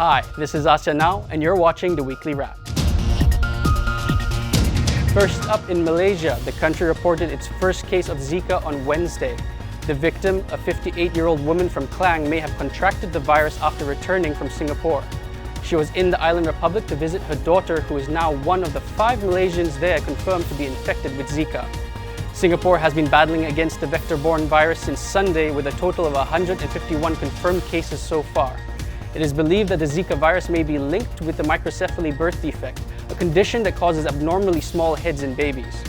Hi, this is Asean Now, and you're watching the Weekly Wrap. First up, in Malaysia, the country reported its first case of Zika on Wednesday. The victim, a 58-year-old woman from Klang, may have contracted the virus after returning from Singapore. She was in the island republic to visit her daughter, who is now one of the 5 Malaysians there confirmed to be infected with Zika. Singapore has been battling against the vector-borne virus since Sunday, with a total of 151 confirmed cases so far. It is believed that the Zika virus may be linked with the microcephaly birth defect, a condition that causes abnormally small heads in babies.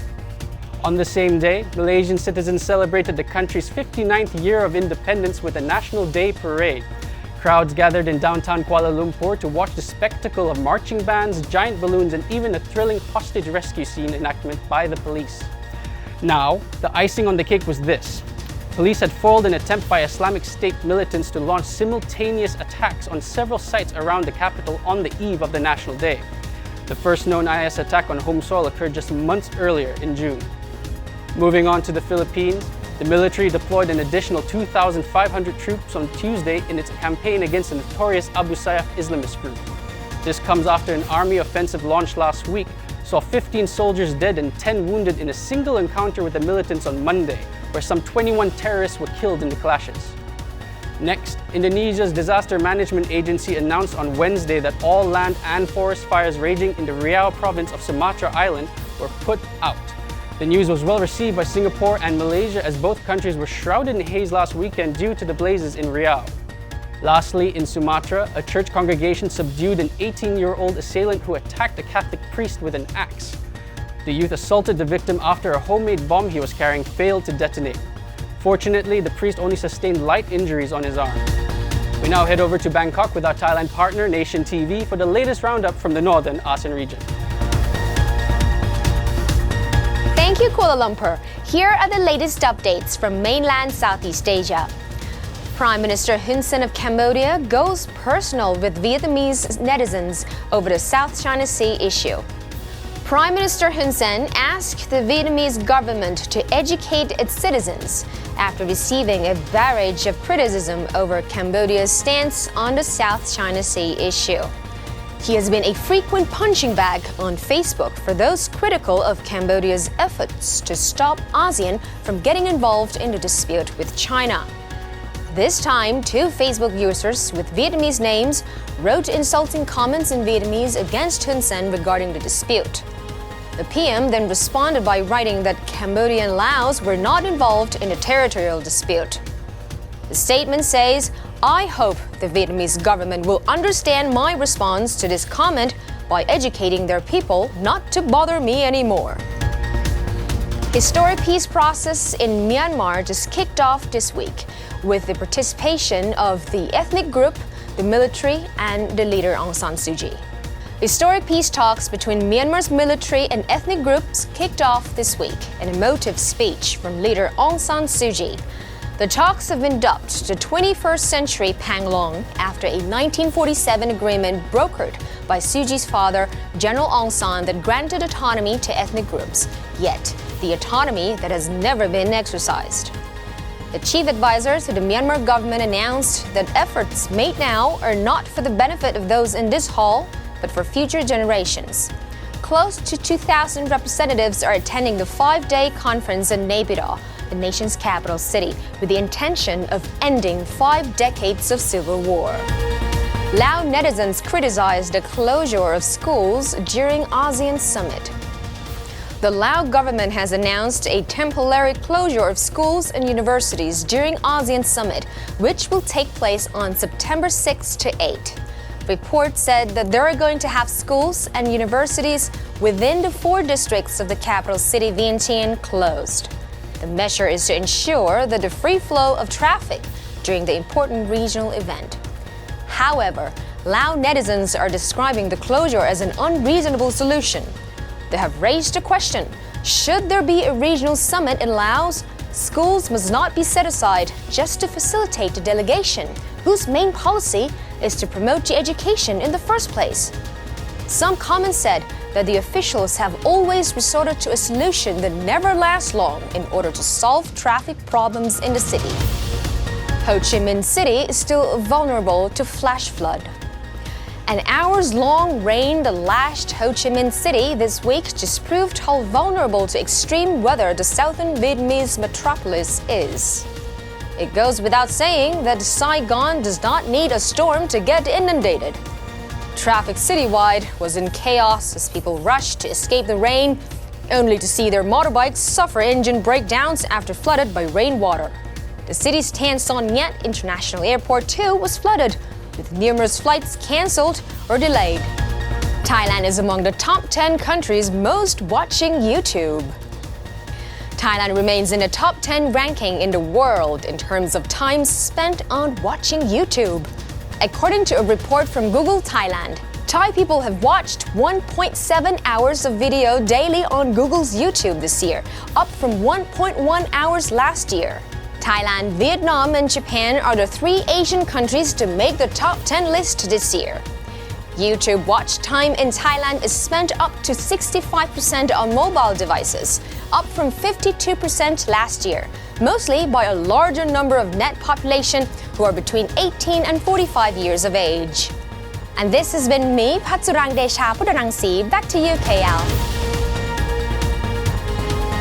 On the same day, Malaysian citizens celebrated the country's 59th year of independence with a National Day parade. Crowds gathered in downtown Kuala Lumpur to watch the spectacle of marching bands, giant balloons, and even a thrilling hostage rescue scene enactment by the police. Now, the icing on the cake was this. Police had foiled an attempt by Islamic State militants to launch simultaneous attacks on several sites around the capital on the eve of the National Day. The first known IS attack on home soil occurred just months earlier in June. Moving on to the Philippines, the military deployed an additional 2,500 troops on Tuesday in its campaign against the notorious Abu Sayyaf Islamist group. This comes after an army offensive launched last week saw 15 soldiers dead and 10 wounded in a single encounter with the militants on Monday, where some 21 terrorists were killed in the clashes. Next, Indonesia's Disaster Management Agency announced on Wednesday that all land and forest fires raging in the Riau province of Sumatra Island were put out. The news was well received by Singapore and Malaysia, as both countries were shrouded in haze last weekend due to the blazes in Riau. Lastly, in Sumatra, a church congregation subdued an 18-year-old assailant who attacked a Catholic priest with an axe. The youth assaulted the victim after a homemade bomb he was carrying failed to detonate. Fortunately, the priest only sustained light injuries on his arm. We now head over to Bangkok with our Thailand partner, Nation TV, for the latest roundup from the northern ASEAN region. Thank you, Kuala Lumpur. Here are the latest updates from mainland Southeast Asia. Prime Minister Hun Sen of Cambodia goes personal with Vietnamese netizens over the South China Sea issue. Prime Minister Hun Sen asked the Vietnamese government to educate its citizens after receiving a barrage of criticism over Cambodia's stance on the South China Sea issue. He has been a frequent punching bag on Facebook for those critical of Cambodia's efforts to stop ASEAN from getting involved in the dispute with China. This time, 2 Facebook users with Vietnamese names wrote insulting comments in Vietnamese against Hun Sen regarding the dispute. The PM then responded by writing that Cambodia and Laos were not involved in a territorial dispute. The statement says, "I hope the Vietnamese government will understand my response to this comment by educating their people not to bother me anymore." Historic peace process in Myanmar just kicked off this week with the participation of the ethnic group, the military, and the leader Aung San Suu Kyi. Historic peace talks between Myanmar's military and ethnic groups kicked off this week in an emotive speech from leader Aung San Suu Kyi. The talks have been dubbed the 21st century Panglong after a 1947 agreement brokered by Suu Kyi's father, General Aung San, that granted autonomy to ethnic groups, yet the autonomy that has never been exercised. The chief advisor to the Myanmar government announced that efforts made now are not for the benefit of those in this hall, but for future generations. Close to 2,000 representatives are attending the 5-day conference in Naypyidaw, the nation's capital city, with the intention of ending 5 decades of civil war. Lao netizens criticized the closure of schools during ASEAN summit. The Lao government has announced a temporary closure of schools and universities during ASEAN summit, which will take place on September 6 to 8. Reports said that they are going to have schools and universities within the 4 districts of the capital city, Vientiane, closed. The measure is to ensure that the free flow of traffic during the important regional event. However, Lao netizens are describing the closure as an unreasonable solution. They have raised the question, should there be a regional summit in Laos? Schools must not be set aside just to facilitate the delegation, whose main policy is to promote education in the first place. Some comments said that the officials have always resorted to a solution that never lasts long in order to solve traffic problems in the city. Ho Chi Minh City is still vulnerable to flash flood. An hours-long rain that lashed Ho Chi Minh City this week just proved how vulnerable to extreme weather the southern Vietnamese metropolis is. It goes without saying that Saigon does not need a storm to get inundated. Traffic citywide was in chaos as people rushed to escape the rain, only to see their motorbikes suffer engine breakdowns after flooded by rainwater. The city's Tan Son Nhat International Airport too was flooded, with numerous flights cancelled or delayed. Thailand is among the top 10 countries most watching YouTube. Thailand remains in the top 10 ranking in the world in terms of time spent on watching YouTube. According to a report from Google Thailand, Thai people have watched 1.7 hours of video daily on Google's YouTube this year, up from 1.1 hours last year. Thailand, Vietnam, and Japan are the 3 Asian countries to make the top 10 list this year. YouTube watch time in Thailand is spent up to 65% on mobile devices, up from 52% last year, mostly by a larger number of net population who are between 18 and 45 years of age. And this has been me, Patsurang Desha Pudarangsi. Back to you, KL.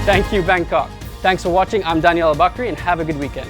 Thank you, Bangkok. Thanks for watching. I'm Daniel Al-Bakri and have a good weekend.